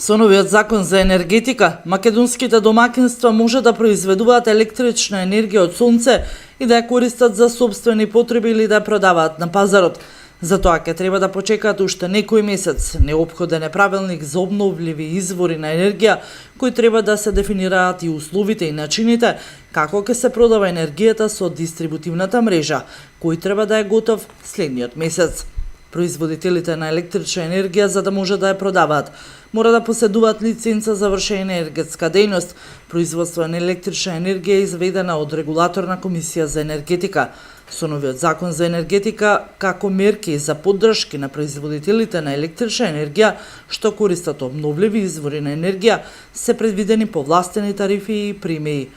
Со новиот закон за енергетика, македонските домакинства може да произведуваат електрична енергија од сонце и да ја користат за сопствени потреби или да ја продаваат на пазарот. Затоа ќе треба да почекаат уште некој месец. Неопходен е правилник за обновливи извори на енергија, кои треба да се дефинираат и условите и начините како ќе се продава енергијата со дистрибутивната мрежа, кој треба да е готов следниот месец. Производителите на електрична енергија, за да може да ја продаваат, мора да поседуваат лиценца за вршење енергетска дејност. Производство на електрична енергија е изведена од регулаторна комисија за енергетика. Со новиот закон за енергетика, како мерки за поддршки на производителите на електрична енергија што користат обновливи извори на енергија, се предвидени повластени тарифи и премии.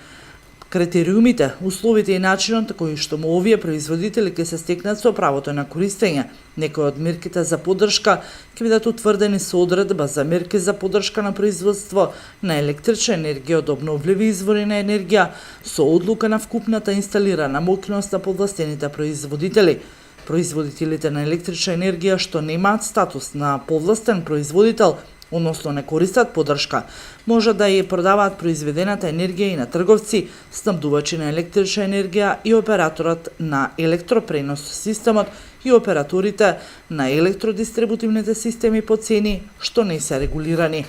Критериумите, условите и начинот кои што му овие производители ќе се стекнат со правото на користење. Некои од мерките за поддршка ќе бидат утврдени со одредба за мерки за поддршка на производство на електрична енергија од обновливи извори на енергија со одлука на вкупната инсталирана моќност на повластените производители. Производителите на електрична енергија што немаат статус на повластен производител, односно не користат поддршка, може да ја продаваат произведената енергија и на трговци, снабдувачи на електрична енергија и операторот на електропренос системот и операторите на електродистрибутивните системи по цени што не се регулирани.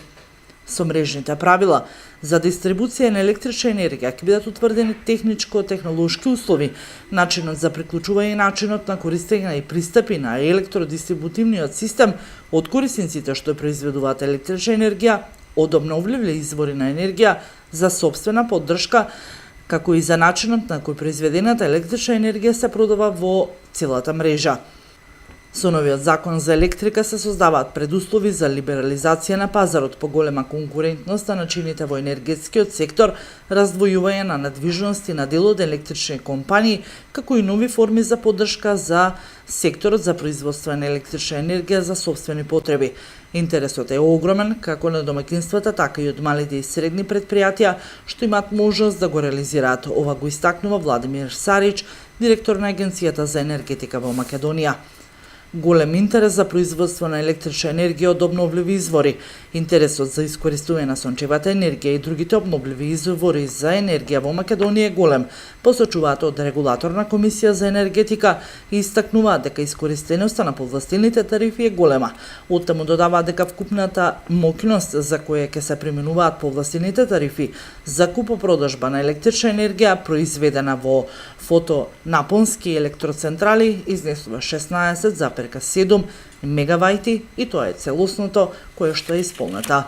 Со мрежните правила за дистрибуција на електрична енергија ќе бидат утврдени техничко-технолошки услови, начинот за приклучување и начинот на користење и пристапи на електродистрибутивниот систем од корисниците што произведуваат електрична енергија од обновливи извори на енергија за сопствена поддршка, како и за начинот на кој произведената електрична енергија се продава во целата мрежа. Со новиот закон за електрика се создаваат предуслови за либерализација на пазарот, поголема конкурентност на начините во енергетскиот сектор, раздвојување на надвижности на дел од електрични компании, како и нови форми за поддршка за секторот за производство на електрична енергија за сопствени потреби. Интересот е огромен, како на домакинствата, така и од малите и средни предпријатија, што имаат можност да го реализираат. Ова го истакнува Владимир Сарич, директор на Агенцијата за енергетика во Македонија. Голем интерес за производство на електрична енергија од обновливи извори. Интересот за искористување на сончевата енергија и другите обновливи извори за енергија во Македонија е голем, посочуваат од регулаторна комисија за енергетика и истакнуваат дека искористеноста на повластените тарифи е голема. Оттаму додаваат дека вкупната моќност за која ќе се применуваат повластените тарифи за купопродажба на електрична енергија произведена во фотонапонски електроцентрали изнесува 16,7 мегавајти и тоа е целосното кое што е исполнета.